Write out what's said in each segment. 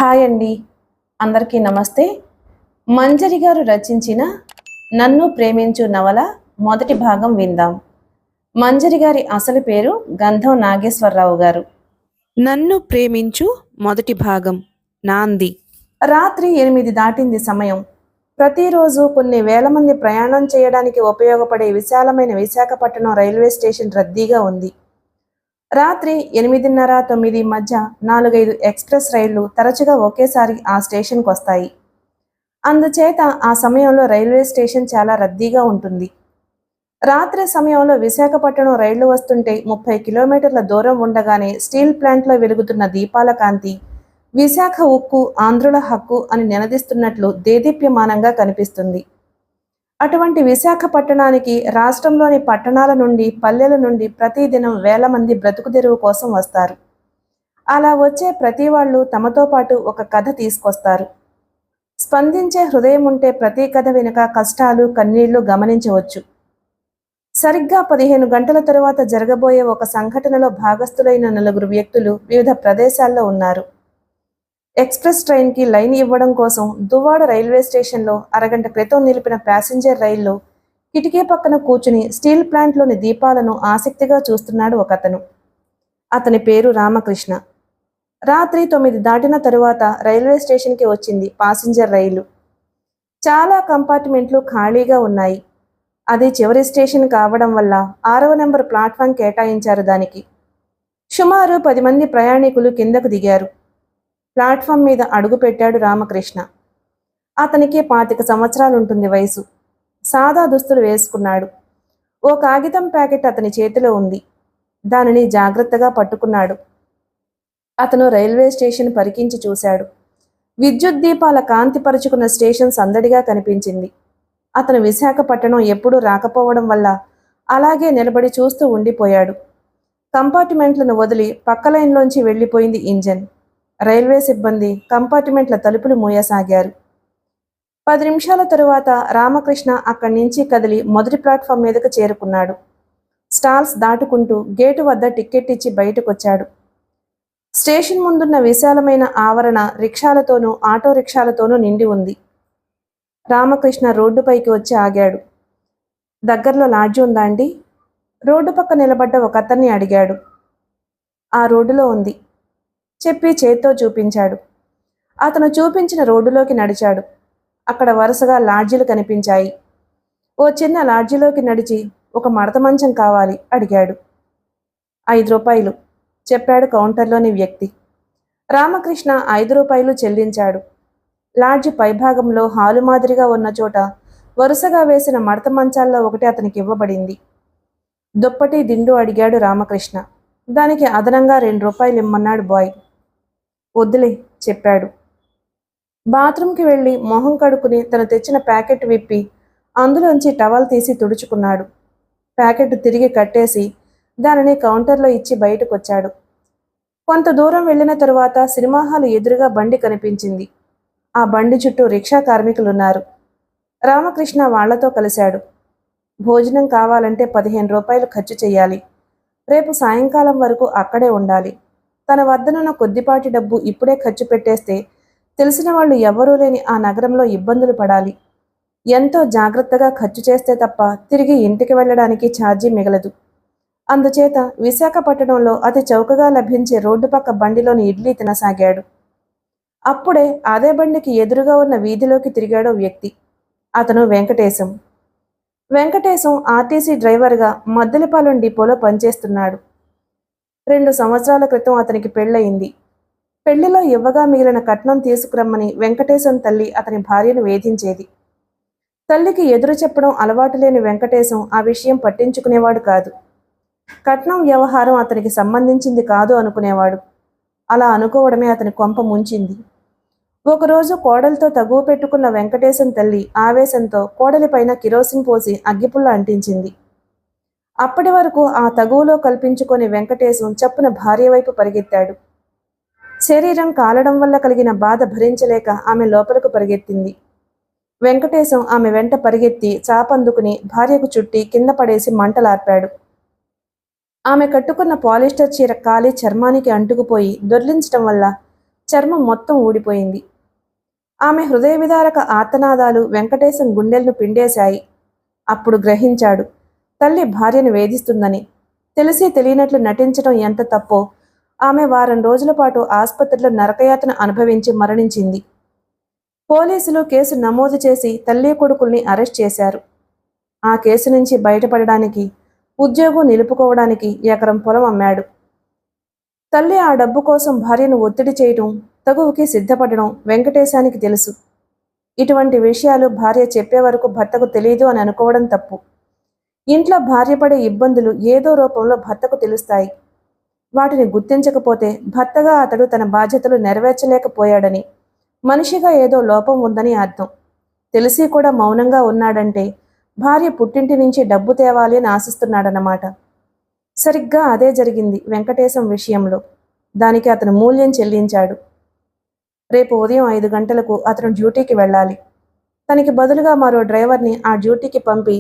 Hi అండి, అందరికీ నమస్తే. మంజరి గారు రచించిన నన్ను ప్రేమించు నవల మొదటి భాగం విందాం. మంజరి గారి అసలు పేరు గంధం నాగేశ్వరరావు గారు. నన్ను ప్రేమించు మొదటి భాగం. నాంది. రాత్రి 8 దాటింది సమయం. ప్రతిరోజు కొన్ని వేల మంది ప్రయాణం చేయడానికి ఉపయోగపడే విశాలమైన విశాఖపట్నం రైల్వే స్టేషన్ రద్దీగా ఉంది. రాత్రి 8:30, 9 మధ్య 4-5 ఎక్స్ప్రెస్ రైళ్లు తరచుగా ఒకేసారి ఆ స్టేషన్కి వస్తాయి. అందుచేత ఆ సమయంలో రైల్వే స్టేషన్ చాలా రద్దీగా ఉంటుంది. రాత్రి సమయంలో విశాఖపట్నం రైళ్లు వస్తుంటే 30 కిలోమీటర్ల దూరం ఉండగానే స్టీల్ ప్లాంట్లో వెలుగుతున్న దీపాల కాంతి విశాఖ ఉక్కు ఆంధ్రుల హక్కు అని నినదిస్తున్నట్లు దేదీప్యమానంగా కనిపిస్తుంది. అటువంటి విశాఖపట్టణానికి రాష్ట్రంలోని పట్టణాల నుండి, పల్లెల నుండి ప్రతిదినం వేల మంది బ్రతుకుదెరువు కోసం వస్తారు. అలా వచ్చే ప్రతి వాళ్ళు తమతో పాటు ఒక కథ తీసుకొస్తారు. స్పందించే హృదయం ఉంటే ప్రతి కథ వెనుక కష్టాలు, కన్నీళ్లు గమనించవచ్చు. సరిగ్గా 15 గంటల తరువాత జరగబోయే ఒక సంఘటనలో భాగస్థులైన 4 వ్యక్తులు వివిధ ప్రదేశాల్లో ఉన్నారు. ఎక్స్ప్రెస్ ట్రైన్కి లైన్ ఇవ్వడం కోసం దువ్వాడ రైల్వే స్టేషన్లో అరగంట క్రితం నిలిపిన ప్యాసింజర్ రైల్లో కిటికీ పక్కన కూర్చుని స్టీల్ ప్లాంట్లోని దీపాలను ఆసక్తిగా చూస్తున్నాడు ఒకతను. అతని పేరు రామకృష్ణ. రాత్రి 9 దాటిన తరువాత రైల్వే స్టేషన్కి వచ్చింది ప్యాసింజర్ రైలు. చాలా కంపార్ట్మెంట్లు ఖాళీగా ఉన్నాయి. అది చివరి స్టేషన్ కావడం వల్ల 6వ నెంబర్ ప్లాట్ఫామ్ కేటాయించారు దానికి. సుమారు 10 మంది ప్రయాణికులు కిందకు దిగారు. ప్లాట్ఫామ్ మీద అడుగుపెట్టాడు రామకృష్ణ. అతనికి 25 సంవత్సరాలుంటుంది వయసు. సాదా దుస్తులు వేసుకున్నాడు. ఓ కాగితం ప్యాకెట్ అతని చేతిలో ఉంది. దానిని జాగ్రత్తగా పట్టుకున్నాడు. అతను రైల్వే స్టేషన్ పరికించి చూశాడు. విద్యుత్ దీపాల కాంతి పరుచుకున్న స్టేషన్ సందడిగా కనిపించింది. అతను విశాఖపట్నం ఎప్పుడూ రాకపోవడం వల్ల అలాగే నిలబడి చూస్తూ ఉండిపోయాడు. కంపార్ట్మెంట్లను వదిలి పక్క లైన్లోంచి వెళ్ళిపోయింది ఇంజన్. రైల్వే సిబ్బంది కంపార్ట్మెంట్ల తలుపులు మూయసాగారు. 10 నిమిషాల తరువాత రామకృష్ణ అక్కడి నుంచి కదిలి మొదటి ప్లాట్ఫామ్ మీదకు చేరుకున్నాడు. స్టాల్స్ దాటుకుంటూ గేటు వద్ద టిక్కెట్ ఇచ్చి బయటకొచ్చాడు. స్టేషన్ ముందున్న విశాలమైన ఆవరణ రిక్షాలతోనూ, ఆటో రిక్షాలతోనూ నిండి ఉంది. రామకృష్ణ రోడ్డుపైకి వచ్చి ఆగాడు. దగ్గరలో లాడ్జి ఉందా అండి? రోడ్డు పక్క నిలబడ్డ ఒక అతన్ని అడిగాడు. ఆ రోడ్డులో ఉంది చెప్పి చేత్తో చూపించాడు. అతను చూపించిన రోడ్డులోకి నడిచాడు. అక్కడ వరుసగా లాడ్జీలు కనిపించాయి. ఓ చిన్న లాడ్జీలోకి నడిచి ఒక మడత మంచం కావాలి అడిగాడు. 5 రూపాయలు చెప్పాడు కౌంటర్లోని వ్యక్తి. రామకృష్ణ 5 రూపాయలు చెల్లించాడు. లాడ్జి పైభాగంలో హాలు మాదిరిగా ఉన్న చోట వరుసగా వేసిన మడత మంచాల్లో ఒకటి అతనికి ఇవ్వబడింది. దుప్పటి దిండు అడిగాడు రామకృష్ణ. దానికి అదనంగా 2 రూపాయలు ఇమ్మన్నాడు బాయ్. వద్దులే చెప్పాడు. బాత్రూంకి వెళ్ళి మొహం కడుక్కుని తను తెచ్చిన ప్యాకెట్ విప్పి అందులోంచి టవల్ తీసి తుడుచుకున్నాడు. ప్యాకెట్ తిరిగి కట్టేసి దానిని కౌంటర్లో ఇచ్చి బయటకొచ్చాడు. కొంత దూరం వెళ్ళిన తరువాత సినిమా హాలు ఎదురుగా బండి కనిపించింది. ఆ బండి చుట్టూ రిక్షా కార్మికులున్నారు. రామకృష్ణ వాళ్లతో కలిశాడు. భోజనం కావాలంటే 15 రూపాయలు ఖర్చు చెయ్యాలి. రేపు సాయంకాలం వరకు అక్కడే ఉండాలి. తన వద్దనున్న కొద్దిపాటి డబ్బు ఇప్పుడే ఖర్చు పెట్టేస్తే తెలిసిన వాళ్ళు ఎవ్వరూ లేని ఆ నగరంలో ఇబ్బందులు పడాలి. ఎంతో జాగ్రత్తగా ఖర్చు చేస్తే తప్ప తిరిగి ఇంటికి వెళ్ళడానికి ఛార్జీ మిగలదు. అందుచేత విశాఖపట్నంలో అతి చౌకగా లభించే రోడ్డు పక్క బండిలోని ఇడ్లీ తినసాగాడు. అప్పుడే అదే బండికి ఎదురుగా ఉన్న వీధిలోకి తిరిగాడో వ్యక్తి. అతను వెంకటేశం. వెంకటేశం ఆర్టీసీ డ్రైవర్గా మద్దెలపాలెం డిపోలో పనిచేస్తున్నాడు. 2 సంవత్సరాల క్రితం అతనికి పెళ్ళయింది. పెళ్లిలో ఇవ్వగా మిగిలిన కట్నం తీసుకురమ్మని వెంకటేశం తల్లి అతని భార్యను వేధించేది. తల్లికి ఎదురు చెప్పడం అలవాటు లేని వెంకటేశం ఆ విషయం పట్టించుకునేవాడు కాదు. కట్నం వ్యవహారం అతనికి సంబంధించింది కాదు అనుకునేవాడు. అలా అనుకోవడమే అతని కొంప ముంచింది. ఒకరోజు కోడలితో తగువ పెట్టుకున్న వెంకటేశం తల్లి ఆవేశంతో కోడలిపైన కిరోసిన్ పోసి అగ్గిపుల్ల అంటించింది. అప్పటి వరకు ఆ తగువలో కల్పించుకొని వెంకటేశం చప్పున భార్య వైపు పరిగెత్తాడు. శరీరం కాలడం వల్ల కలిగిన బాధ భరించలేక ఆమె లోపలకు పరిగెత్తింది. వెంకటేశం ఆమె వెంట పరిగెత్తి చాపందుకుని భార్యకు చుట్టి కింద పడేసి మంటలార్పాడు. ఆమె కట్టుకున్న పాలిస్టర్ చీర కాలి చర్మానికి అంటుకుపోయి దొర్లించటం వల్ల చర్మం మొత్తం ఊడిపోయింది. ఆమె హృదయ విదారక ఆర్తనాదాలు వెంకటేశం గుండెలను పిండేశాయి. అప్పుడు గ్రహించాడు, తల్లి భార్యను వేధిస్తుందని. తెలిసి తెలియనట్లు నటించడం ఎంత తప్పో. ఆమె వారం రోజుల పాటు ఆసుపత్రిలో నరకయాతన అనుభవించి మరణించింది. పోలీసులు కేసు నమోదు చేసి తల్లి కొడుకుల్ని అరెస్ట్ చేశారు. ఆ కేసు నుంచి బయటపడడానికి, ఉద్యోగం నిలుపుకోవడానికి ఎకరం పొలం అమ్మాడు. తల్లి ఆ డబ్బు కోసం భార్యను ఒత్తిడి చేయటం, తగువుకి సిద్ధపడడం వెంకటేశానికి తెలుసు. ఇటువంటి విషయాలు భార్య చెప్పే వరకు భర్తకు తెలియదు అని అనుకోవడం తప్పు. ఇంట్లో భార్య పడే ఇబ్బందులు ఏదో రూపంలో భర్తకు తెలుస్తాయి. వాటిని గుర్తించకపోతే భర్తగా అతడు తన బాధ్యతలు నెరవేర్చలేకపోయాడని, మనిషిగా ఏదో లోపం ఉందని అర్థం. తెలిసి కూడా మౌనంగా ఉన్నాడంటే భార్య పుట్టింటి నుంచి డబ్బు తేవాలి అని ఆశిస్తున్నాడన్నమాట. సరిగ్గా అదే జరిగింది వెంకటేశం విషయంలో. దానికి అతను మూల్యం చెల్లించాడు. రేపు ఉదయం 5 గంటలకు అతను డ్యూటీకి వెళ్ళాలి. తనకి బదులుగా మరో డ్రైవర్ని ఆ డ్యూటీకి పంపి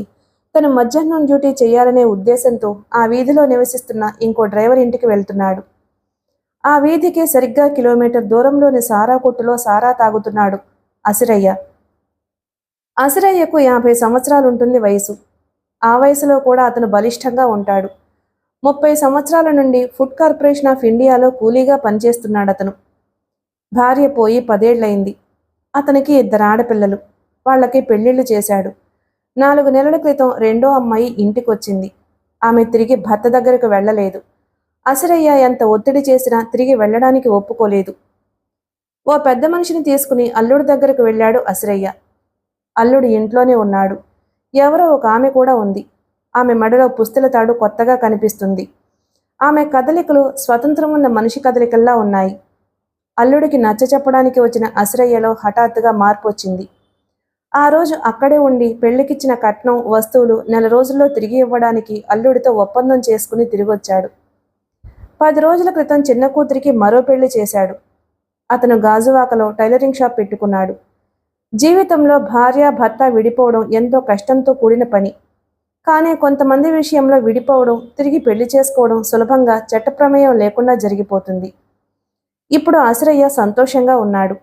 తను మధ్యాహ్నం డ్యూటీ చేయాలనే ఉద్దేశంతో ఆ వీధిలో నివసిస్తున్న ఇంకో డ్రైవర్ ఇంటికి వెళ్తున్నాడు. ఆ వీధికి సరిగ్గా కిలోమీటర్ దూరంలోని సారా కొట్టులో సారా తాగుతున్నాడు అసిరయ్య. అసిరయ్యకు 50 సంవత్సరాలుంటుంది వయసు. ఆ వయసులో కూడా అతను బలిష్టంగా ఉంటాడు. 30 సంవత్సరాల నుండి ఫుడ్ కార్పొరేషన్ ఆఫ్ ఇండియాలో కూలీగా పనిచేస్తున్నాడతను. భార్య పోయి 10 ఏళ్లయింది. అతనికి 2 ఆడపిల్లలు. వాళ్ళకి పెళ్లిళ్లు చేశాడు. 4 నెలల క్రితం రెండో అమ్మాయి ఇంటికొచ్చింది. ఆమె తిరిగి భర్త దగ్గరకు వెళ్ళలేదు. అసిరయ్య ఎంత ఒత్తిడి చేసినా తిరిగి వెళ్ళడానికి ఒప్పుకోలేదు. ఓ పెద్ద మనిషిని తీసుకుని అల్లుడి దగ్గరకు వెళ్ళాడు అసిరయ్య. అల్లుడు ఇంట్లోనే ఉన్నాడు. ఎవరో ఒక ఆమె కూడా ఉంది. ఆమె మెడలో పుస్తెల తాడు కొత్తగా కనిపిస్తుంది. ఆమె కదలికలు స్వతంత్రం ఉన్న మనిషి కదలికల్లా ఉన్నాయి. అల్లుడికి నచ్చ చెప్పడానికి వచ్చిన అసిరయ్యలో హఠాత్తుగా మార్పు వచ్చింది. ఆ రోజు అక్కడే ఉండి పెళ్లికిచ్చిన కట్నం, వస్తువులు 4 రోజుల్లో తిరిగి ఇవ్వడానికి అల్లుడితో ఒప్పందం చేసుకుని తిరిగొచ్చాడు. 10 రోజుల క్రితం చిన్న కూతురికి మరో పెళ్లి చేశాడు. అతను గాజువాకలో టైలరింగ్ షాప్ పెట్టుకున్నాడు. జీవితంలో భార్య భర్త విడిపోవడం ఎంతో కష్టంతో కూడిన పని. కానీ కొంతమంది విషయంలో విడిపోవడం, తిరిగి పెళ్లి చేసుకోవడం సులభంగా చట్టప్రమేయం లేకుండా జరిగిపోతుంది. ఇప్పుడు అసిరయ్య సంతోషంగా ఉన్నాడు.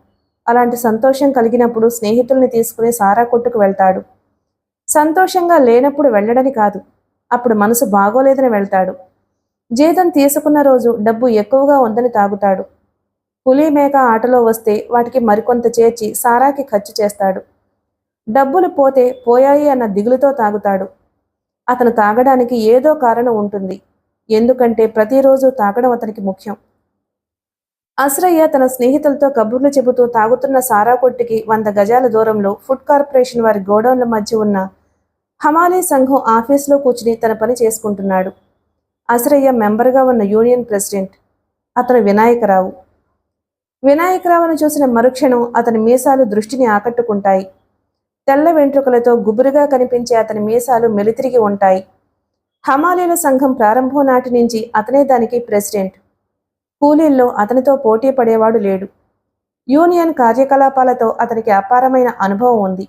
అలాంటి సంతోషం కలిగినప్పుడు స్నేహితుల్ని తీసుకుని సారా కొట్టుకు వెళ్తాడు. సంతోషంగా లేనప్పుడు వెళ్ళడని కాదు, అప్పుడు మనసు బాగోలేదని వెళ్తాడు. జీతం తీసుకున్న రోజు డబ్బు ఎక్కువగా ఉందని తాగుతాడు. పులి మేక ఆటలో వస్తే వాటికి మరికొంత చేర్చి సారాకి ఖర్చు చేస్తాడు. డబ్బులు పోతే పోయాయి అన్న దిగులుతో తాగుతాడు. అతను తాగడానికి ఏదో కారణం ఉంటుంది. ఎందుకంటే ప్రతిరోజు తాగడం అతనికి ముఖ్యం. అసిరయ్య తన స్నేహితులతో కబుర్లు చెబుతూ తాగుతున్న సారా కొట్టుకి 100 గజాల దూరంలో ఫుడ్ కార్పొరేషన్ వారి గోడౌన్ల మధ్య ఉన్న హమాలీ సంఘం ఆఫీసులో కూర్చుని తన పని చేసుకుంటున్నాడు. అసిరయ్య మెంబర్గా ఉన్న యూనియన్ ప్రెసిడెంట్. అతను వినాయకరావు. వినాయకరావును చూసిన మరుక్షణం అతని మీసాలు దృష్టిని ఆకట్టుకుంటాయి. తెల్ల వెంట్రుకలతో గుబురుగా కనిపించే అతని మీసాలు మెలితిరిగి ఉంటాయి. హమాలీల సంఘం ప్రారంభం నాటి నుంచి అతనే దానికి ప్రెసిడెంట్. కూలీల్లో అతనితో పోటీ పడేవాడు లేడు. యూనియన్ కార్యకలాపాలతో అతనికి అపారమైన అనుభవం ఉంది.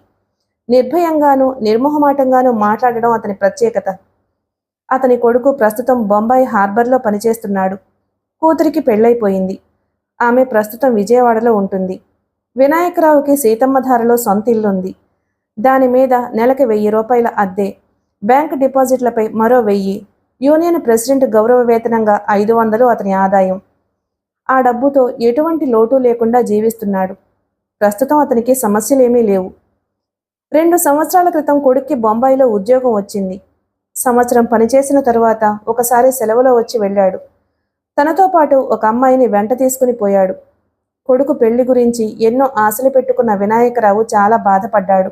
నిర్భయంగానూ నిర్మోహమాటంగానూ మాట్లాడడం అతని ప్రత్యేకత. అతని కొడుకు ప్రస్తుతం బొంబాయి హార్బర్లో పనిచేస్తున్నాడు. కూతురికి పెళ్ళైపోయింది. ఆమె ప్రస్తుతం విజయవాడలో ఉంటుంది. వినాయకరావుకి సీతమ్మధారలో సొంత ఇల్లుంది. దాని మీద నెలకి 1000 రూపాయల అద్దె, బ్యాంక్ డిపాజిట్లపై మరో 1000, యూనియన్ ప్రెసిడెంట్ గౌరవ వేతనంగా 500 అతని ఆదాయం. ఆ డబ్బుతో ఎటువంటి లోటు లేకుండా జీవిస్తున్నాడు. ప్రస్తుతం అతనికి సమస్యలేమీ లేవు. 2 సంవత్సరాల క్రితం కొడుక్కి బొంబాయిలో ఉద్యోగం వచ్చింది. సంవత్సరం పనిచేసిన తరువాత ఒకసారి సెలవులో వచ్చి వెళ్ళాడు. తనతో పాటు ఒక అమ్మాయిని వెంట తీసుకుని పోయాడు. కొడుకు పెళ్లి గురించి ఎన్నో ఆశలు పెట్టుకున్న వినాయకరావు చాలా బాధపడ్డాడు.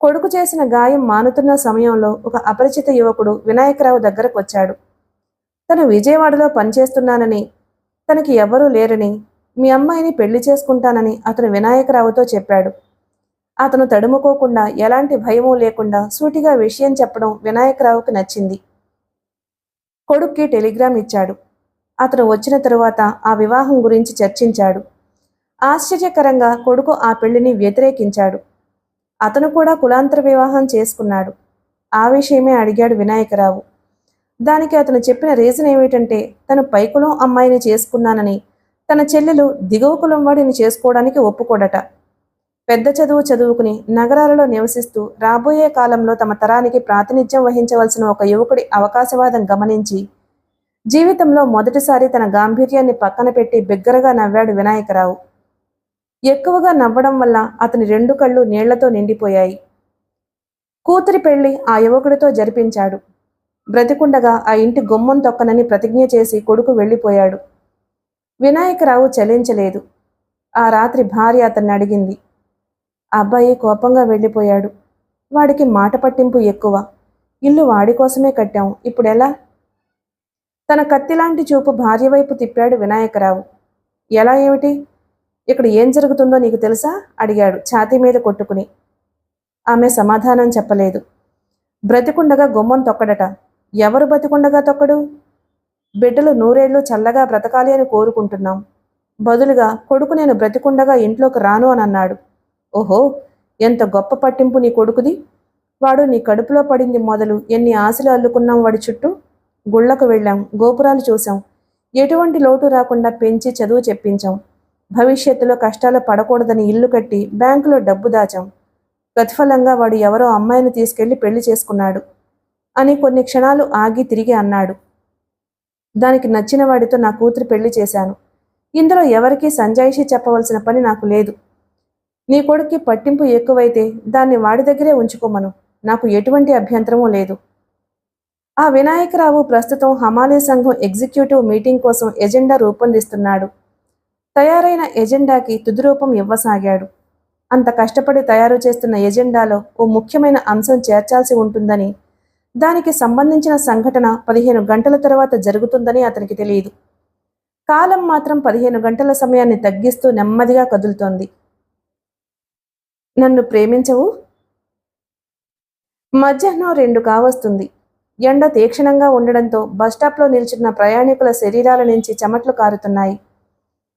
కొడుకు చేసిన గాయం మానుతున్న సమయంలో ఒక అపరిచిత యువకుడు వినాయకరావు దగ్గరకు వచ్చాడు. తను విజయవాడలో పనిచేస్తున్నానని, తనకి ఎవరూ లేరని, మీ అమ్మాయిని పెళ్లి చేసుకుంటానని అతను వినాయకరావుతో చెప్పాడు. అతను తడుముకోకుండా, ఎలాంటి భయమూ లేకుండా సూటిగా విషయం చెప్పడం వినాయకరావుకి నచ్చింది. కొడుక్కి టెలిగ్రామ్ ఇచ్చాడు. అతను వచ్చిన తరువాత ఆ వివాహం గురించి చర్చించాడు. ఆశ్చర్యకరంగా కొడుకు ఆ పెళ్లిని వ్యతిరేకించాడు. అతను కూడా కులాంతర వివాహం చేసుకున్నాడు. ఆ విషయమే అడిగాడు వినాయకరావు. దానికి అతను చెప్పిన రీజన్ ఏమిటంటే, తను పైకులం అమ్మాయిని చేసుకున్నానని, తన చెల్లెలు దిగువ కులం వాడిని చేసుకోవడానికి ఒప్పుకోడట. పెద్ద చదువు చదువుకుని నగరాలలో నివసిస్తూ రాబోయే కాలంలో తమ తరానికి ప్రాతినిధ్యం వహించవలసిన ఒక యువకుడి అవకాశవాదం గమనించి జీవితంలో మొదటిసారి తన గాంభీర్యాన్ని పక్కన పెట్టి బిగ్గరగా నవ్వాడు వినాయకరావు. ఎక్కువగా నవ్వడం వల్ల అతని 2 కళ్ళు నీళ్లతో నిండిపోయాయి. కూతురి పెళ్లి ఆ యువకుడితో జరిపించాడు. బ్రతికుండగా ఆ ఇంటి గుమ్మం తొక్కనని ప్రతిజ్ఞ చేసి కొడుకు వెళ్ళిపోయాడు. వినాయకరావు చలించలేదు. ఆ రాత్రి భార్య అతన్ని అడిగింది. అబ్బాయి కోపంగా వెళ్ళిపోయాడు. వాడికి మాట పట్టింపు ఎక్కువ. ఇల్లు వాడి కోసమే కట్టాం, ఇప్పుడెలా? తన కత్తిలాంటి చూపు భార్య వైపు తిప్పాడు వినాయకరావు. ఎలా ఏమిటి? ఇక్కడ ఏం జరుగుతుందో నీకు తెలుసా? అడిగాడు ఛాతీ మీద కొట్టుకుని. ఆమె సమాధానం చెప్పలేదు. బ్రతికుండగా గుమ్మం తొక్కడట. ఎవరు బతికుండగా తొక్కడు? బిడ్డలు 100 ఏళ్ళు చల్లగా బ్రతకాలి అని కోరుకుంటున్నాం. బదులుగా కొడుకు నేను బ్రతికుండగా ఇంట్లోకి రాను అని అన్నాడు. ఓహో, ఎంత గొప్ప పట్టింపు నీ కొడుకుది. వాడు నీ కడుపులో పడింది మొదలు ఎన్ని ఆశలు అల్లుకున్నాం వాడి చుట్టూ. గుళ్లకు వెళ్ళాం, గోపురాలు చూసాం. ఎటువంటి లోటు రాకుండా పెంచి చదువు చెప్పించాం. భవిష్యత్తులో కష్టాలు పడకూడదని ఇల్లు కట్టి బ్యాంకులో డబ్బు దాచాం. ప్రతిఫలంగా వాడు ఎవరో అమ్మాయిని తీసుకెళ్లి పెళ్లి చేసుకున్నాడు అని కొన్ని క్షణాలు ఆగి తిరిగి అన్నాడు. దానికి నచ్చిన వాడితో నా కూతురు పెళ్లి చేశాను. ఇందులో ఎవరికీ సంజాయిషీ చెప్పవలసిన పని నాకు లేదు. నీ కొడుక్కి పట్టింపు ఎక్కువైతే దాన్ని వాడి దగ్గరే ఉంచుకోమను. నాకు ఎటువంటి అభ్యంతరమూ లేదు. ఆ వినాయకరావు ప్రస్తుతం హమాలీ సంఘం ఎగ్జిక్యూటివ్ మీటింగ్ కోసం ఎజెండా రూపొందిస్తున్నాడు. తయారైన ఎజెండాకి తుది రూపం ఇవ్వసాగాడు. అంత కష్టపడి తయారు చేస్తున్న ఎజెండాలో ఓ ముఖ్యమైన అంశం చేర్చాల్సి ఉంటుందని, దానికి సంబంధించిన సంఘటన 15 గంటల తర్వాత జరుగుతుందని అతనికి తెలియదు. కాలం మాత్రం 15 గంటల సమయాన్ని తగ్గిస్తూ నెమ్మదిగా కదులుతోంది. నన్ను ప్రేమించవు? మధ్యాహ్నం 2 కావస్తుంది. ఎండ తీక్షణంగా ఉండడంతో బస్టాప్లో నిల్చున్న ప్రయాణికుల శరీరాల నుంచి చెమట్లు కారుతున్నాయి.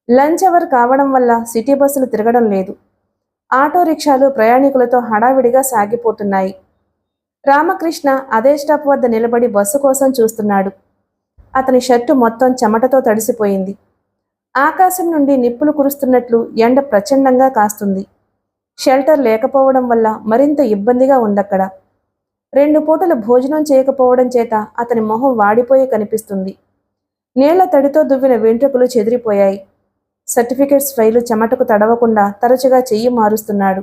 లంచ్ అవర్ కావడం వల్ల సిటీ బస్సులు తిరగడం లేదు. ఆటో రిక్షాలు ప్రయాణికులతో హడావిడిగా సాగిపోతున్నాయి. రామకృష్ణ అదే స్టాప్ వద్ద నిలబడి బస్సు కోసం చూస్తున్నాడు. అతని షర్టు మొత్తం చెమటతో తడిసిపోయింది. ఆకాశం నుండి నిప్పులు కురుస్తున్నట్లు ఎండ ప్రచండంగా కాస్తుంది. షెల్టర్ లేకపోవడం వల్ల మరింత ఇబ్బందిగా ఉందక్కడ. 2 పూటలు భోజనం చేయకపోవడం చేత అతని మొహం వాడిపోయి కనిపిస్తుంది. నీళ్ల తడితో దువ్విన వెంట్రుకలు చెదిరిపోయాయి. సర్టిఫికెట్స్ ఫైలు చెమటకు తడవకుండా తరచుగా చెయ్యి మారుస్తున్నాడు.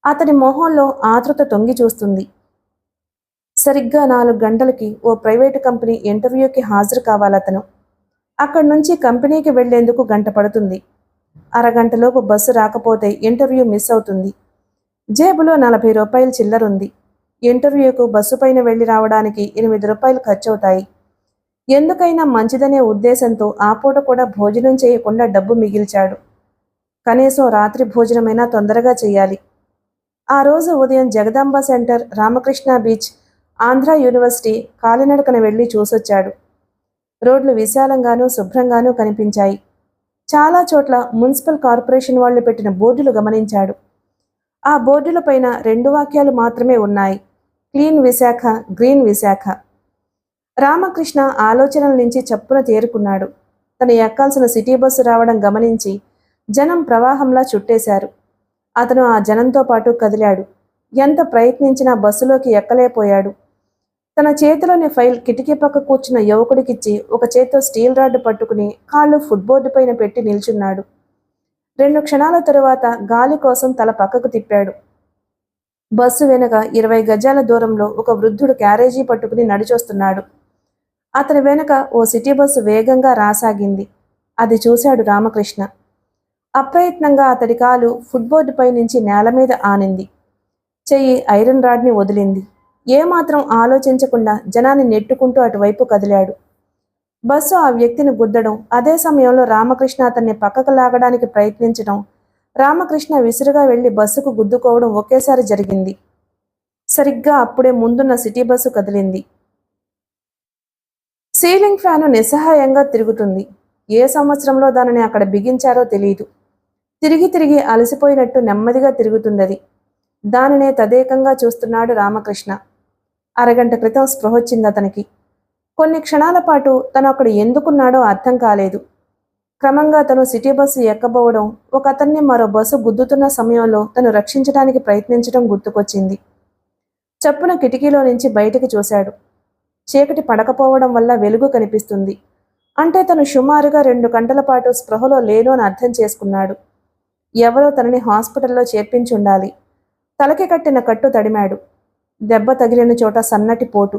అతని మొహంలో ఆతృత తొంగి చూస్తుంది. సరిగ్గా 4 గంటలకి ఓ ప్రైవేటు కంపెనీ ఇంటర్వ్యూకి హాజరు కావాలతను. అక్కడి నుంచి కంపెనీకి వెళ్లేందుకు గంట పడుతుంది. అరగంటలోపు బస్సు రాకపోతే ఇంటర్వ్యూ మిస్ అవుతుంది. జేబులో 40 రూపాయలు చిల్లరుంది. ఇంటర్వ్యూకు బస్సు పైన వెళ్లి రావడానికి 8 రూపాయలు ఖర్చవుతాయి. ఎందుకైనా మంచిదనే ఉద్దేశంతో ఆ పూట కూడా భోజనం చేయకుండా డబ్బు మిగిల్చాడు. కనీసం రాత్రి భోజనమైనా తొందరగా చెయ్యాలి. ఆ రోజు ఉదయం Jagadamba centre, Ramakrishna beach, Andhra university కాలినడకన వెళ్లి చూసొచ్చాడు. రోడ్లు విశాలంగానూ శుభ్రంగానూ కనిపించాయి. చాలా చోట్ల మున్సిపల్ కార్పొరేషన్ వాళ్లు పెట్టిన బోర్డులు గమనించాడు. ఆ బోర్డులపైన 2 వాక్యాలు మాత్రమే ఉన్నాయి: క్లీన్ విశాఖ, గ్రీన్ విశాఖ. రామకృష్ణ ఆలోచనల నుంచి చప్పున తేరుకున్నాడు. తను ఎక్కాల్సిన సిటీ బస్సు రావడం గమనించి జనం ప్రవాహంలా చుట్టేశారు. అతను ఆ జనంతో పాటు కదిలాడు. ఎంత ప్రయత్నించినా బస్సులోకి ఎక్కలేకపోయాడు. తన చేతిలోని ఫైల్ కిటికీ పక్క కూర్చున్న యువకుడికిచ్చి ఒక చేత్తో స్టీల్ రాడ్ పట్టుకుని కాళ్ళు ఫుట్బోర్డు పైన పెట్టి నిల్చున్నాడు. 2 క్షణాల తరువాత గాలి కోసం తల పక్కకు తిప్పాడు. బస్సు వెనుక 20 గజాల దూరంలో ఒక వృద్ధుడు క్యారేజీ పట్టుకుని నడిచొస్తున్నాడు. అతని వెనుక ఓ సిటీ బస్సు వేగంగా రాసాగింది. అది చూశాడు రామకృష్ణ. అప్రయత్నంగా అతడి కాలు ఫుట్బోర్డుపై నుంచి నేల మీద ఆనింది. చెయ్యి ఐరన్ రాడ్ని వదిలింది. ఏమాత్రం ఆలోచించకుండా జనాన్ని నెట్టుకుంటూ అటువైపు కదిలాడు. బస్సు ఆ వ్యక్తిని గుద్దడం, అదే సమయంలో రామకృష్ణ అతన్ని పక్కకు లాగడానికి ప్రయత్నించడం, రామకృష్ణ విసురుగా వెళ్లి బస్సుకు గుద్దుకోవడం ఒకేసారి జరిగింది. సరిగ్గా అప్పుడే ముందున్న సిటీ బస్సు కదిలింది. సీలింగ్ ఫ్యాను నిస్సహాయంగా తిరుగుతుంది. ఏ సంవత్సరంలో దానిని అక్కడ బిగించారో తెలియదు. తిరిగి తిరిగి అలసిపోయినట్టు నెమ్మదిగా తిరుగుతుందది. దానినే తదేకంగా చూస్తున్నాడు రామకృష్ణ. అరగంట క్రితం స్పృహొచ్చింది అతనికి. కొన్ని క్షణాల పాటు తను అక్కడ ఎందుకున్నాడో అర్థం కాలేదు. క్రమంగా తను సిటీ బస్సు ఎక్కబోవడం, ఒక అతన్ని మరో బస్సు గుద్దుతున్న సమయంలో తను రక్షించడానికి ప్రయత్నించడం గుర్తుకొచ్చింది. చప్పున కిటికీలో నుంచి బయటికి చూశాడు. చీకటి పడకపోవడం వల్ల వెలుగు కనిపిస్తుంది. అంటే తను సుమారుగా 2 గంటల పాటు స్పృహలో లేను అని అర్థం చేసుకున్నాడు. ఎవరో తనని హాస్పిటల్లో చేర్పించుండాలి. తలకి కట్టిన కట్టు తడిమాడు. దెబ్బ తగిలిన చోట సన్నటి పోటు.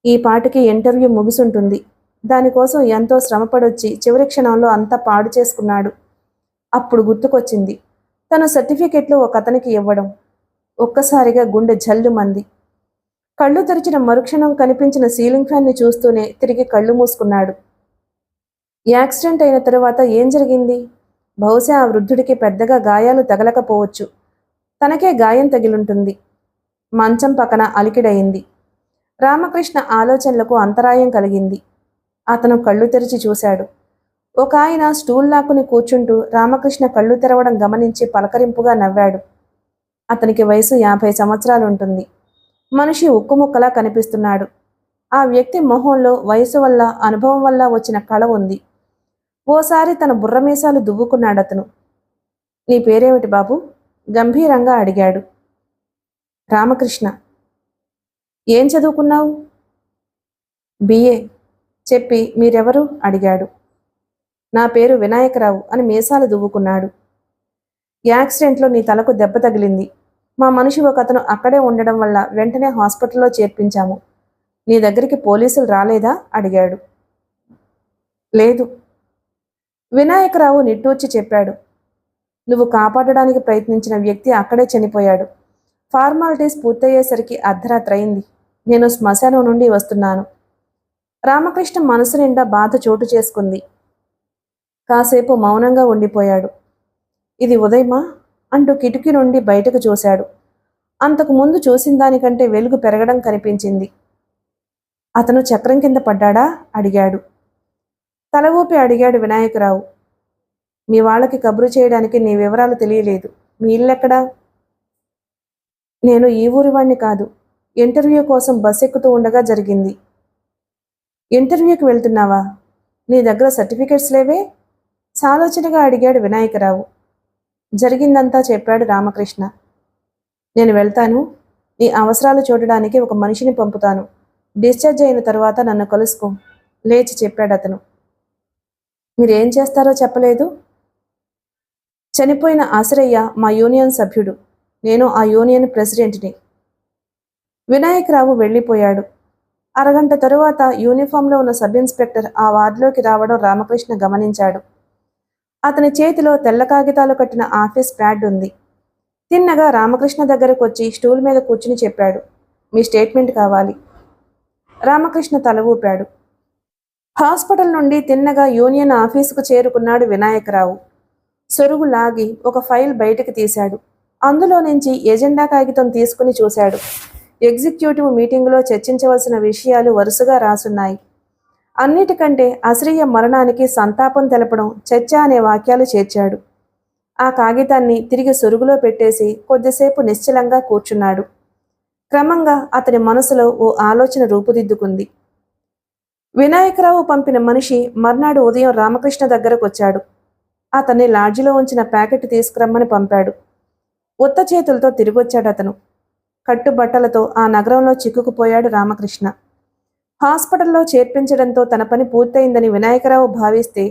ఈ పాటికి ఇంటర్వ్యూ ముగిసుంటుంది. దానికోసం ఎంతో శ్రమపడొచ్చి చివరి క్షణంలో అంతా పాడు చేసుకున్నాడు. అప్పుడు గుర్తుకొచ్చింది తన సర్టిఫికెట్లు ఒక అతనికి ఇవ్వడం. ఒక్కసారిగా గుండె జల్లుమంది. కళ్ళు తెరిచిన మరుక్షణం కనిపించిన సీలింగ్ ఫ్యాన్ని చూస్తూనే తిరిగి కళ్ళు మూసుకున్నాడు. యాక్సిడెంట్ అయిన తరువాత ఏం జరిగింది? బహుశా ఆ వృద్ధుడికి పెద్దగా గాయాలు తగలకపోవచ్చు. తనకే గాయం తగిలుంటుంది. మంచం పక్కన అలికిడయింది. రామకృష్ణ ఆలోచనలకు అంతరాయం కలిగింది. అతను కళ్ళు తెరిచి చూశాడు. ఒక ఆయన స్టూల్ లాక్కుని కూర్చుంటూ రామకృష్ణ కళ్ళు తెరవడం గమనించి పలకరింపుగా నవ్వాడు. అతనికి వయసు 50 సంవత్సరాలుంటుంది. మనిషి ఉక్కుముక్కలా కనిపిస్తున్నాడు. ఆ వ్యక్తి మొహంలో వయసు వల్ల అనుభవం వల్ల వచ్చిన కళ ఉంది. ఓసారి తన బుర్రమీసాలు దువ్వుకున్నాడతను. నీ పేరేమిటి బాబు? గంభీరంగా అడిగాడు. రామకృష్ణ. ఏం చదువుకున్నావు? బిఏ. చెప్పి మీరెవరు? అడిగాడు. నా పేరు వినాయకరావు అని మీసాలు దువ్వుకున్నాడు. యాక్సిడెంట్లో నీ తలకు దెబ్బ తగిలింది. మా మనిషి ఒక అతను అక్కడే ఉండడం వల్ల వెంటనే హాస్పిటల్లో చేర్పించాము. నీ దగ్గరికి పోలీసులు రాలేదా? అడిగాడు. లేదు. వినాయకరావు నిట్టూర్చి చెప్పాడు. నువ్వు కాపాడడానికి ప్రయత్నించిన వ్యక్తి అక్కడే చనిపోయాడు. ఫార్మాలిటీస్ పూర్తయ్యేసరికి అర్ధరాత్రి అయింది. నేను శ్మశానం నుండి వస్తున్నాను. రామకృష్ణ మనసు నిండా బాధ చోటు చేసుకుంది. కాసేపు మౌనంగా ఉండిపోయాడు. ఇది ఉదయమా అంటూ కిటికీ నుండి బయటకు చూశాడు. అంతకు ముందు చూసిన దానికంటే వెలుగు పెరగడం కనిపించింది. అతను చక్రం కింద పడ్డాడా? అడిగాడు. తల ఊపి అడిగాడు వినాయకరావు. మీ వాళ్ళకి కబురు చేయడానికి నీ వివరాలు తెలియలేదు. మీ ఇల్లెక్కడా? నేను ఈ ఊరి వాణ్ణి కాదు. ఇంటర్వ్యూ కోసం బస్ ఎక్కుతూ ఉండగా జరిగింది. ఇంటర్వ్యూకి వెళ్తున్నావా? నీ దగ్గర సర్టిఫికెట్స్ లేవే? సాలోచనగా అడిగాడు వినాయకరావు. జరిగిందంతా చెప్పాడు రామకృష్ణ. నేను వెళ్తాను. నీ అవసరాలు చూడడానికి ఒక మనిషిని పంపుతాను. డిశ్చార్జ్ అయిన తర్వాత నన్ను కలుసుకో. లేచి చెప్పాడు అతను. మీరేం చేస్తారో చెప్పలేదు. చనిపోయిన ఆశ్రయ్య మా యూనియన్ సభ్యుడు. నేను ఆ యూనియన్ ప్రెసిడెంట్ని. వినాయకరావు వెళ్ళిపోయాడు. అరగంట తరువాత యూనిఫామ్లో ఉన్న సబ్ ఇన్స్పెక్టర్ ఆ వార్డులోకి రావడం రామకృష్ణ గమనించాడు. అతని చేతిలో తెల్ల కాగితాలు కట్టిన ఆఫీస్ ప్యాడ్ ఉంది. తిన్నగా రామకృష్ణ దగ్గరకు వచ్చి స్టూల్ మీద కూర్చుని చెప్పాడు. మీ స్టేట్మెంట్ కావాలి. రామకృష్ణ తల ఊపాడు. హాస్పిటల్ నుండి తిన్నగా యూనియన్ ఆఫీసుకు చేరుకున్నాడు వినాయకరావు. సొరుగు లాగి ఒక ఫైల్ బయటికి తీశాడు. అందులో నుంచి ఎజెండా కాగితం తీసుకుని చూశాడు. ఎగ్జిక్యూటివ్ మీటింగులో చర్చించవలసిన విషయాలు వరుసగా రాసున్నాయి. అన్నిటికంటే అశ్రయ్య మరణానికి సంతాపం తెలపడం చర్చ అనే వాక్యాలు చేర్చాడు. ఆ కాగితాన్ని తిరిగి సొరుగులో పెట్టేసి కొద్దిసేపు నిశ్చలంగా కూర్చున్నాడు. క్రమంగా అతని మనసులో ఓ ఆలోచన రూపుదిద్దుకుంది. వినాయకరావు పంపిన మనిషి మర్నాడు ఉదయం రామకృష్ణ దగ్గరకు వచ్చాడు. అతన్ని లాడ్జిలో ఉంచిన ప్యాకెట్ తీసుకురమ్మని పంపాడు. ఉత్త చేతులతో తిరిగొచ్చాడు అతను. కట్టుబట్టలతో ఆ నగరంలో చిక్కుకుపోయాడు రామకృష్ణ. హాస్పిటల్లో చేర్పించడంతో తన పని పూర్తయిందని వినాయకరావు భావిస్తే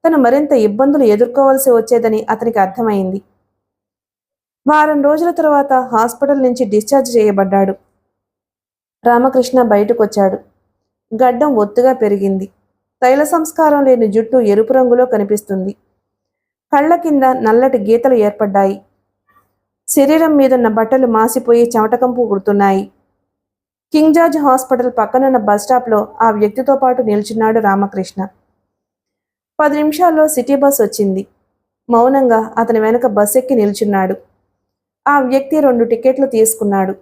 తను మరింత ఇబ్బందులు ఎదుర్కోవాల్సి వచ్చేదని అతనికి అర్థమైంది. వారం రోజుల తరువాత హాస్పిటల్ నుంచి డిశ్చార్జ్ చేయబడ్డాడు. రామకృష్ణ బయటకొచ్చాడు. గడ్డం ఒత్తుగా పెరిగింది. తైల సంస్కారం లేని జుట్టు ఎరుపు రంగులో కనిపిస్తుంది. కళ్ళ కింద నల్లటి గీతలు ఏర్పడ్డాయి. శరీరం మీదున్న బట్టలు మాసిపోయి చెమటకంపు కుడుతున్నాయి. కింగ్ జార్జ్ హాస్పిటల్ పక్కనున్న బస్టాప్లో ఆ వ్యక్తితో పాటు నిల్చున్నాడు రామకృష్ణ. 10 నిమిషాల్లో సిటీ బస్ వచ్చింది. మౌనంగా అతని వెనక బస్ ఎక్కి నిల్చున్నాడు. ఆ వ్యక్తి 2 టికెట్లు తీసుకున్నాడు.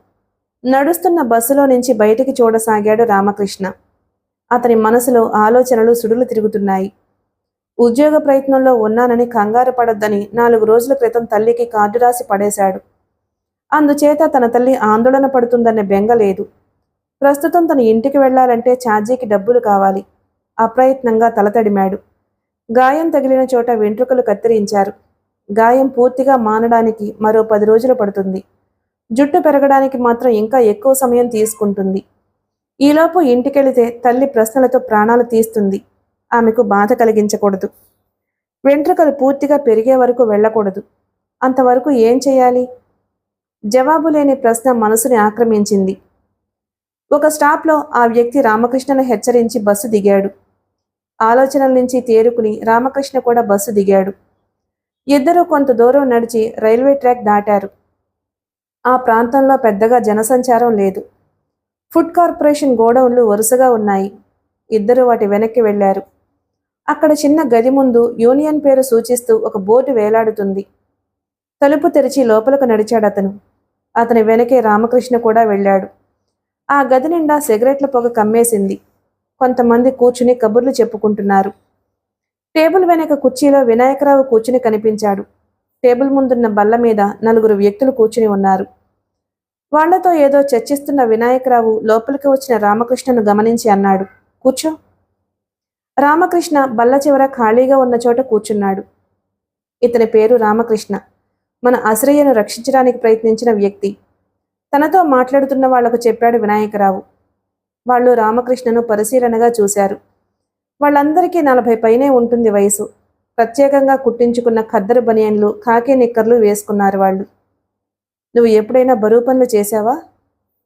నడుస్తున్న బస్సులో నుంచి బయటికి చూడసాగాడు రామకృష్ణ. అతని మనసులో ఆలోచనలు సుడులు తిరుగుతున్నాయి. ఉద్యోగ ప్రయత్నంలో ఉన్నానని కంగారు పడొద్దని 4 రోజుల క్రితం తల్లికి కార్డు రాసి పడేశాడు. అందుచేత తన తల్లి ఆందోళన పడుతుందనే బెంగ లేదు. ప్రస్తుతం తన ఇంటికి వెళ్లాలంటే ఛార్జీకి డబ్బులు కావాలి. అప్రయత్నంగా తలతడిమాడు. గాయం తగిలిన చోట వెంట్రుకలు కత్తిరించారు. గాయం పూర్తిగా మానడానికి మరో 10 రోజులు పడుతుంది. జుట్టు పెరగడానికి మాత్రం ఇంకా ఎక్కువ సమయం తీసుకుంటుంది. ఈలోపు ఇంటికెళితే తల్లి ప్రశ్నలతో ప్రాణాలు తీస్తుంది. ఆమెకు బాధ కలిగించకూడదు. వెంట్రుకలు పూర్తిగా పెరిగే వరకు వెళ్ళకూడదు. అంతవరకు ఏం చేయాలి? జవాబు లేని ప్రశ్న మనసుని ఆక్రమించింది. ఒక స్టాప్లో ఆ వ్యక్తి రామకృష్ణను హెచ్చరించి బస్సు దిగాడు. ఆలోచనల నుంచి తేరుకుని రామకృష్ణ కూడా బస్సు దిగాడు. ఇద్దరూ కొంత దూరం నడిచి రైల్వే ట్రాక్ దాటారు. ఆ ప్రాంతంలో పెద్దగా జనసంచారం లేదు. ఫుడ్ కార్పొరేషన్ గోడౌన్లు వరుసగా ఉన్నాయి. ఇద్దరూ వాటి వెనక్కి వెళ్లారు. అక్కడ చిన్న గది ముందు యూనియన్ పేరు సూచిస్తూ ఒక బోర్డు వేలాడుతుంది. తలుపు తెరిచి లోపలకు నడిచాడతను. అతని వెనకే రామకృష్ణ కూడా వెళ్ళాడు. ఆ గది నిండా సిగరెట్ల పొగ కమ్మేసింది. కొంతమంది కూర్చుని కబుర్లు చెప్పుకుంటున్నారు. టేబుల్ వెనక కుర్చీలో వినాయకరావు కూర్చుని కనిపించాడు. టేబుల్ ముందున్న బల్ల మీద 4 వ్యక్తులు కూర్చుని ఉన్నారు. వాళ్లతో ఏదో చర్చిస్తున్న వినాయకరావు లోపలికి వచ్చిన రామకృష్ణను గమనించి అన్నాడు, కూర్చో. రామకృష్ణ బల్ల చివర ఖాళీగా ఉన్న చోట కూర్చున్నాడు. ఇతని పేరు రామకృష్ణ. మన అశ్రయ్యను రక్షించడానికి ప్రయత్నించిన వ్యక్తి. తనతో మాట్లాడుతున్న వాళ్లకు చెప్పాడు వినాయకరావు. వాళ్ళు రామకృష్ణను పరిశీలనగా చూశారు. వాళ్ళందరికీ 40 పైనే ఉంటుంది వయసు. ప్రత్యేకంగా కుట్టించుకున్న ఖద్దరు బనియన్లు, కాకి నిక్కర్లు వేసుకున్నారు వాళ్ళు. నువ్వు ఎప్పుడైనా బరువు పనులు చేశావా?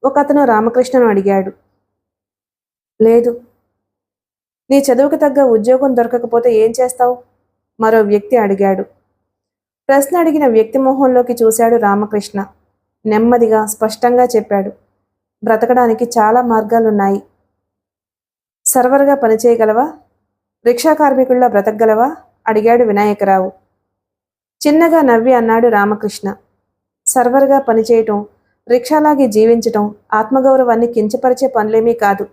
ఒకతను రామకృష్ణను అడిగాడు. లేదు. నీ చదువుకు తగ్గ ఉద్యోగం దొరకకపోతే ఏం చేస్తావు? మరో వ్యక్తి అడిగాడు. ప్రశ్న అడిగిన వ్యక్తి మొహంలోకి చూశాడు రామకృష్ణ. నెమ్మదిగా స్పష్టంగా చెప్పాడు, బ్రతకడానికి చాలా మార్గాలున్నాయి. సర్వర్గా పనిచేయగలవా? రిక్షా కార్మికుల్లా బ్రతకగలవా? అడిగాడు వినాయకరావు. చిన్నగా నవ్వి అన్నాడు రామకృష్ణ. సర్వర్గా పనిచేయటం, రిక్షాలాగి జీవించటం ఆత్మగౌరవాన్ని కించపరిచే పనులేమీ కాదు.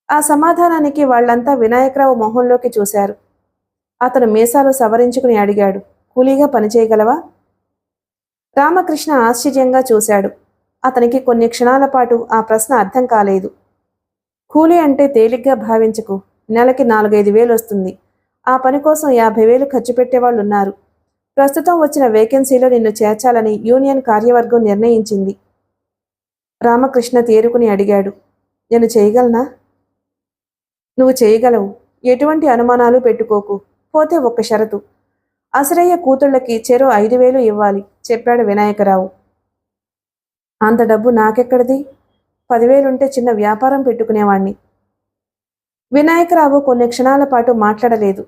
ఆ సమాధానానికి వాళ్లంతా వినాయకరావు మొహంలోకి చూశారు. అతను మీసాలు సవరించుకుని అడిగాడు, కూలీగా పనిచేయగలవా? రామకృష్ణ ఆశ్చర్యంగా చూశాడు. అతనికి కొన్ని క్షణాల పాటు ఆ ప్రశ్న అర్థం కాలేదు. కూలీ అంటే తేలిగ్గా భావించకు. నెలకి 4-5 వేలు వస్తుంది. ఆ పని కోసం 50,000 ఖర్చు పెట్టేవాళ్లున్నారు. ప్రస్తుతం వచ్చిన వేకెన్సీలో నిన్ను చేర్చాలని యూనియన్ కార్యవర్గం నిర్ణయించింది. రామకృష్ణ తేరుకుని అడిగాడు, నేను చేయగలనా? నువ్వు చేయగలవు. ఎటువంటి అనుమానాలు పెట్టుకోకు. పోతే ఒక్క షరతు. అసరయ్య కూతుళ్ళకి చెరో 5,000 ఇవ్వాలి, చెప్పాడు వినాయకరావు. అంత డబ్బు నాకెక్కడిది? 10,000 ఉంటే చిన్న వ్యాపారం పెట్టుకునేవాణ్ణి. వినాయకరావు కొన్ని క్షణాల పాటు మాట్లాడలేదు.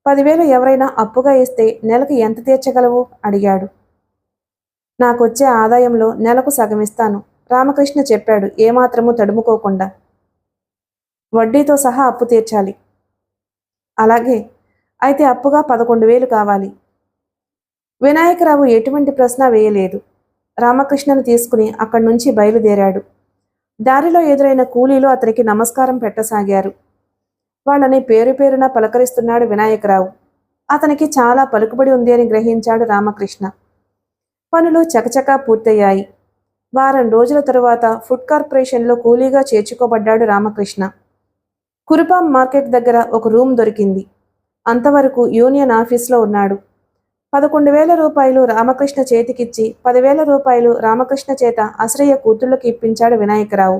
10,000 ఎవరైనా అప్పుగా ఇస్తే నెలకు ఎంత తీర్చగలవు? అడిగాడు. నాకొచ్చే ఆదాయంలో నెలకు సగం ఇస్తాను, రామకృష్ణ చెప్పాడు ఏమాత్రమూ తడుముకోకుండా. వడ్డీతో సహా అప్పు తీర్చాలి. అలాగే, అయితే అప్పుగా 11,000 కావాలి. వినాయకరావు ఎటువంటి ప్రశ్న వేయలేదు. రామకృష్ణను తీసుకుని అక్కడి నుంచి బయలుదేరాడు. దారిలో ఎదురైన కూలీలు అతనికి నమస్కారం పెట్టసాగారు. వాళ్ళని పేరు పేరున పలకరిస్తున్నాడు వినాయకరావు. అతనికి చాలా పలుకుబడి ఉంది అని గ్రహించాడు రామకృష్ణ. పనులు చకచకా పూర్తయ్యాయి. వారం రోజుల తరువాత ఫుడ్ కార్పొరేషన్లో కూలీగా చేర్చుకోబడ్డాడు రామకృష్ణ. కురుపాం మార్కెట్ దగ్గర ఒక రూమ్ దొరికింది. అంతవరకు యూనియన్ ఆఫీస్లో ఉన్నాడు. 11,000 రూపాయలు రామకృష్ణ చేతికిచ్చి 10,000 రూపాయలు రామకృష్ణ చేత అశ్రయ్య కూతుళ్ళకి ఇప్పించాడు వినాయకరావు.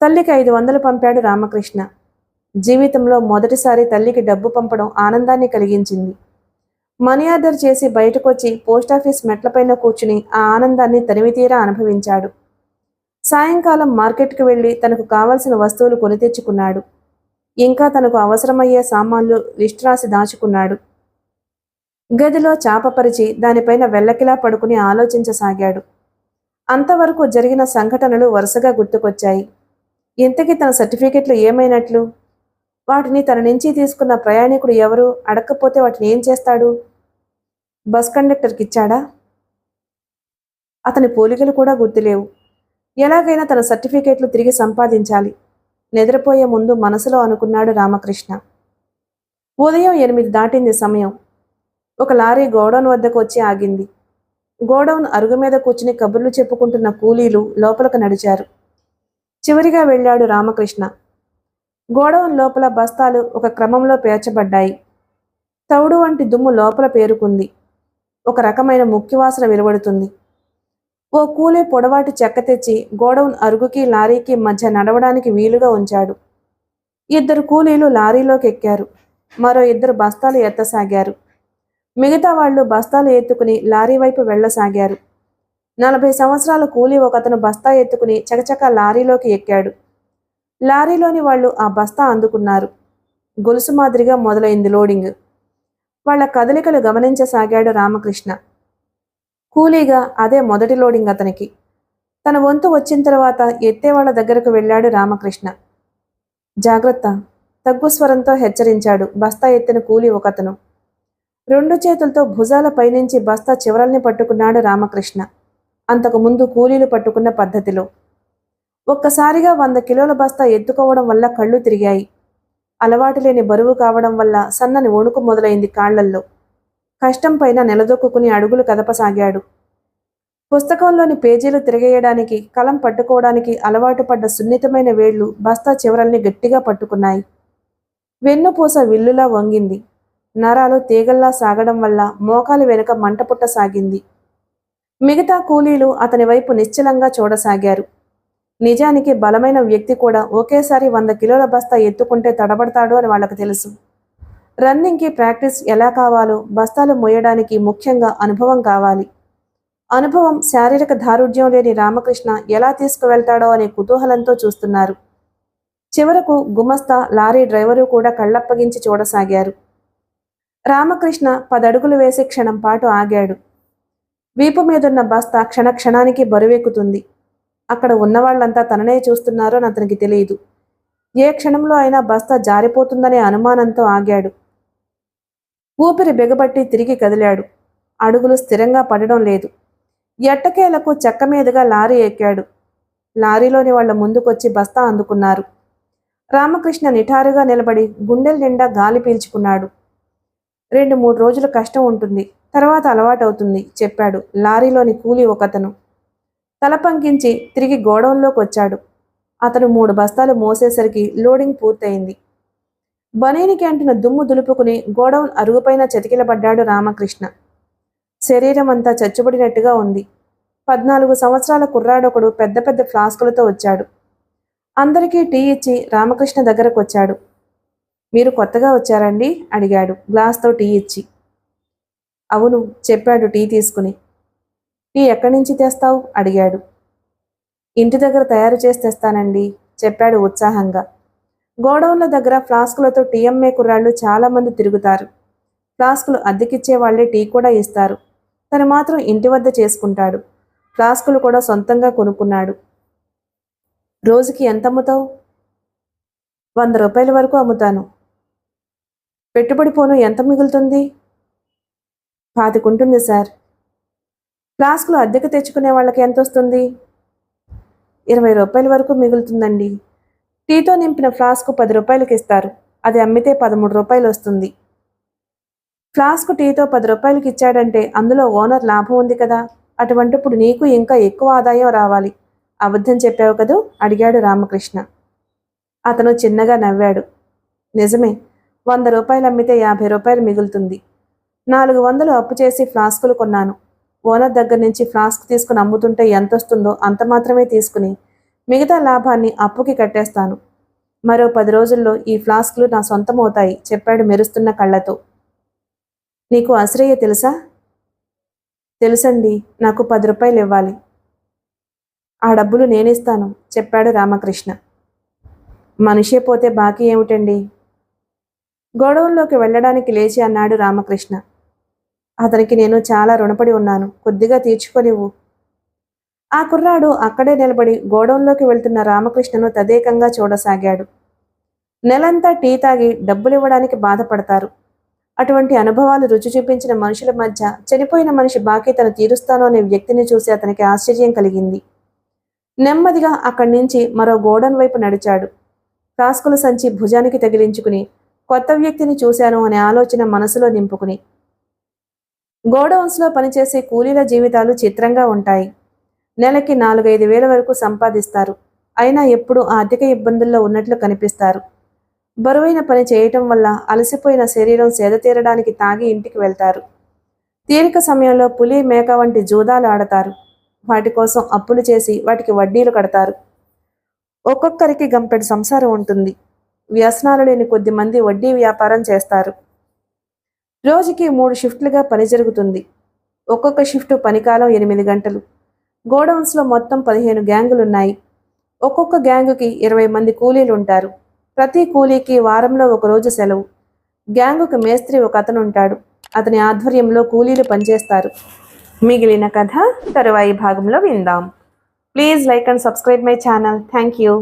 తల్లికి 500 పంపాడు రామకృష్ణ. జీవితంలో మొదటిసారి తల్లికి డబ్బు పంపడం ఆనందాన్ని కలిగించింది. మనీ ఆర్డర్ చేసి బయటకొచ్చి పోస్టాఫీస్ మెట్లపైన కూర్చుని ఆ ఆనందాన్ని తనివితీరా అనుభవించాడు. సాయంకాలం మార్కెట్కి వెళ్లి తనకు కావలసిన వస్తువులు కొని తెచ్చుకున్నాడు. ఇంకా తనకు అవసరమయ్యే సామాన్లు లిస్టు రాసి దాచుకున్నాడు. గదిలో చాపపరిచి దానిపైన వెల్లకిలా పడుకుని ఆలోచించసాగాడు. అంతవరకు జరిగిన సంఘటనలు వరుసగా గుర్తుకొచ్చాయి. ఇంతకీ తన సర్టిఫికెట్లు ఏమైనట్లు? వాటిని తన నుంచి తీసుకున్న ప్రయాణికుడు ఎవరు? అడగకపోతే వాటిని ఏం చేస్తాడు? బస్ కండక్టర్కి ఇచ్చాడా? అతని పోలికలు కూడా గుర్తులేవు. ఎలాగైనా తన సర్టిఫికెట్లు తిరిగి సంపాదించాలి. నిద్రపోయే ముందు మనసులో అనుకున్నాడు రామకృష్ణ. ఉదయం 8 దాటింది సమయం. ఒక లారీ గోడౌన్ వద్దకు వచ్చి ఆగింది. గోడౌన్ అరుగు మీద కూర్చుని కబుర్లు చెప్పుకుంటున్న కూలీలు లోపలకు నడిచారు. చివరిగా వెళ్ళాడు రామకృష్ణ. గోడౌన్ లోపల బస్తాలు ఒక క్రమంలో పేర్చబడ్డాయి. తవుడు వంటి దుమ్ము లోపల పేరుకుంది. ఒక రకమైన ముక్కివాసన వెలువడుతుంది. ఓ కూలీ పొడవాటి చెక్క తెచ్చి గోడౌన్ అరుగుకి లారీకి మధ్య నడవడానికి వీలుగా ఉంచాడు. ఇద్దరు కూలీలు లారీలోకి ఎక్కారు. మరో ఇద్దరు బస్తాలు ఎత్తసాగారు. మిగతా వాళ్ళు బస్తాలు ఎత్తుకుని లారీ వైపు వెళ్లసాగారు. 40 సంవత్సరాల కూలీ ఒకతను బస్తా ఎత్తుకుని చకచక లారీలోకి ఎక్కాడు. లారీలోని వాళ్ళు ఆ బస్తా అందుకున్నారు. గొలుసు మాదిరిగా మొదలైంది లోడింగ్. వాళ్ల కదలికలు గమనించసాగాడు రామకృష్ణ. కూలీగా అదే మొదటి లోడింగ్ అతనికి. తన వంతు వచ్చిన తర్వాత ఎత్తేవాళ్ల దగ్గరకు వెళ్ళాడు రామకృష్ణ. జాగ్రత్త, తగ్గు స్వరంతో హెచ్చరించాడు బస్తా ఎత్తిన కూలీ ఒకతను. 2 చేతులతో భుజాల పైనుంచి బస్తా చివరల్ని పట్టుకున్నాడు రామకృష్ణ, అంతకుముందు కూలీలు పట్టుకున్న పద్ధతిలో. ఒక్కసారిగా 100 కిలోల బస్తా ఎత్తుకోవడం వల్ల కళ్ళు తిరిగాయి. అలవాటు లేని బరువు కావడం వల్ల సన్నని వణుకు మొదలైంది కాళ్లల్లో. కష్టం పైన నిలదొక్కుని అడుగులు కదపసాగాడు. పుస్తకంలోని పేజీలు తిరగేయడానికి, కలం పట్టుకోవడానికి అలవాటు పడ్డ సున్నితమైన వేళ్లు బస్తా చివరల్ని గట్టిగా పట్టుకున్నాయి. వెన్నుపూస విల్లులా వంగింది. నరాలు తీగల్లా సాగడం వల్ల మోకాలి వెనుక మంట పుట్టసాగింది. మిగతా కూలీలు అతని వైపు నిశ్చలంగా చూడసాగారు. నిజానికి బలమైన వ్యక్తి కూడా ఒకేసారి 100 కిలోల బస్తా ఎత్తుకుంటే తడబడతాడు అని వాళ్లకు తెలుసు. రన్నింగ్కి ప్రాక్టీస్ ఎలా కావాలో బస్తాలు మోయడానికి ముఖ్యంగా అనుభవం కావాలి. అనుభవం, శారీరక దారుఢ్యం లేని రామకృష్ణ ఎలా తీసుకువెళ్తాడో అనే కుతూహలంతో చూస్తున్నారు. చివరకు గుమస్తా, లారీ డ్రైవరు కూడా కళ్ళప్పగించి చూడసాగారు. రామకృష్ణ 10 అడుగులు వేసి క్షణం పాటు ఆగాడు. వీపు మీదున్న బస్తా క్షణక్షణానికి బరువెక్కుతుంది. అక్కడ ఉన్నవాళ్లంతా తననే చూస్తున్నారో అని అతనికి తెలియదు. ఏ క్షణంలో అయినా బస్తా జారిపోతుందనే అనుమానంతో ఆగాడు. ఊపిరి బిగబట్టి తిరిగి కదిలాడు. అడుగులు స్థిరంగా పడడం లేదు. ఎట్టకేలకు చెక్క మీదుగా లారీ ఎక్కాడు. లారీలోని వాళ్ల ముందుకొచ్చి బస్తా అందుకున్నారు. రామకృష్ణ నిఠారుగా నిలబడి గుండెల నిండా గాలి పీల్చుకున్నాడు. 2-3 రోజులు కష్టం ఉంటుంది, తర్వాత అలవాటవుతుంది చెప్పాడు లారీలోని కూలీ ఒకతను. తల పంకించి తిరిగి గోడౌన్లోకి వచ్చాడు. అతను 3 బస్తాలు మోసేసరికి లోడింగ్ పూర్తయింది. బనీనికి అంటిన దుమ్ము దులుపుకుని గోడౌన్ అరుగుపైన చతికిలబడ్డాడు రామకృష్ణ. శరీరం అంతా చచ్చుబడినట్టుగా ఉంది. 14 సంవత్సరాల కుర్రాడొకడు పెద్ద పెద్ద ఫ్లాస్కులతో వచ్చాడు. అందరికీ టీ ఇచ్చి రామకృష్ణ దగ్గరకు వచ్చాడు. మీరు కొత్తగా వచ్చారండి అడిగాడు గ్లాస్తో టీ ఇచ్చి. అవును చెప్పాడు టీ తీసుకుని. టీ ఎక్కడి నుంచి తెస్తావు అడిగాడు. ఇంటి దగ్గర తయారు చేసి తెస్తానండి చెప్పాడు ఉత్సాహంగా. గోడౌన్ల దగ్గర ఫ్లాస్కులతో టీ అమ్మే కుర్రాళ్ళు చాలామంది తిరుగుతారు. ఫ్లాస్కులు అద్దెకిచ్చే వాళ్లే టీ కూడా ఇస్తారు. తను మాత్రం ఇంటి వద్ద చేసుకుంటాడు. ఫ్లాస్కులు కూడా సొంతంగా కొనుక్కున్నాడు. రోజుకి ఎంత అమ్ముతావు? 100 రూపాయల వరకు అమ్ముతాను. పెట్టుబడి పోను ఎంత మిగులుతుంది? 25 ఉంటుంది సార్. ఫ్లాస్కులు అద్దెకు తెచ్చుకునే వాళ్ళకి ఎంత వస్తుంది? 20 రూపాయల వరకు మిగులుతుందండి. టీతో నింపిన ఫ్లాస్కు 10 రూపాయలకి ఇస్తారు. అది అమ్మితే 13 రూపాయలు వస్తుంది. ఫ్లాస్కు టీతో 10 రూపాయలకి ఇచ్చాడంటే అందులో ఓనర్ లాభం ఉంది కదా. అటువంటిప్పుడు నీకు ఇంకా ఎక్కువ ఆదాయం రావాలి. అబద్ధం చెప్పావు కదూ అడిగాడు రామకృష్ణ. అతను చిన్నగా నవ్వాడు. నిజమే, 100 రూపాయలు అమ్మితే 50 రూపాయలు మిగులుతుంది. 400 అప్పు చేసి ఫ్లాస్కులు కొన్నాను. ఓనర్ దగ్గర నుంచి ఫ్లాస్క్ తీసుకుని అమ్ముతుంటే ఎంత వస్తుందో అంత మాత్రమే తీసుకుని మిగతా లాభాన్ని అప్పుకి కట్టేస్తాను. మరో 10 రోజుల్లో ఈ ఫ్లాస్కులు నా సొంతమవుతాయి చెప్పాడు మెరుస్తున్న కళ్ళతో. నీకు అశ్రయ్య తెలుసా? తెలుసండి, నాకు 10 రూపాయలు ఇవ్వాలి. ఆ డబ్బులు నేనిస్తాను చెప్పాడు రామకృష్ణ. మనిషే పోతే బాకీ ఏమిటండి? గోడౌన్లోకి వెళ్ళడానికి లేచి అన్నాడు రామకృష్ణ. అతనికి నేను చాలా రుణపడి ఉన్నాను, కొద్దిగా తీర్చుకొనివ్వు. ఆ కుర్రాడు అక్కడే నిలబడి గోడౌన్లోకి వెళ్తున్న రామకృష్ణను తదేకంగా చూడసాగాడు. నెలంతా టీ తాగి డబ్బులివ్వడానికి బాధపడతారు. అటువంటి అనుభవాలు రుచి చూపించిన మనుషుల మధ్య చనిపోయిన మనిషి బాకీ తను తీరుస్తాను అనే వ్యక్తిని చూసి అతనికి ఆశ్చర్యం కలిగింది. నెమ్మదిగా అక్కడి నుంచి మరో గోడౌన్ వైపు నడిచాడు. ఫ్లాస్కుల సంచి భుజానికి తగిలించుకుని కొత్త వ్యక్తిని చూశాను అనే ఆలోచన మనసులో నింపుకుని. గోడౌన్స్లో పనిచేసే కూలీల జీవితాలు చిత్రంగా ఉంటాయి. నెలకి 4-5 వేల వరకు సంపాదిస్తారు. అయినా ఎప్పుడూ ఆర్థిక ఇబ్బందుల్లో ఉన్నట్లు కనిపిస్తారు. బరువైన పని చేయటం వల్ల అలసిపోయిన శరీరం సేద తీరడానికి తాగి ఇంటికి వెళ్తారు. తీరిక సమయంలో పులి, మేక వంటి జూదాలు ఆడతారు. వాటి కోసం అప్పులు చేసి వాటికి వడ్డీలు కడతారు. ఒక్కొక్కరికి గంపెడు సంసారం ఉంటుంది. వ్యసనాలు లేని కొద్ది మంది వడ్డీ వ్యాపారం చేస్తారు. రోజుకి 3 షిఫ్ట్లుగా పని జరుగుతుంది. ఒక్కొక్క షిఫ్టు పనికాలం 8 గంటలు. గోడౌన్స్లో మొత్తం 15 గ్యాంగులున్నాయి. ఒక్కొక్క గ్యాంగుకి 20 మంది కూలీలు ఉంటారు. ప్రతి కూలీకి వారంలో ఒక రోజు సెలవు. గ్యాంగుకి మేస్త్రి ఒక అతను ఉంటాడు. అతని ఆధ్వర్యంలో కూలీలు పనిచేస్తారు. మిగిలిన కథ తరువాయి భాగంలో విందాం. Please like and subscribe my channel. Thank you.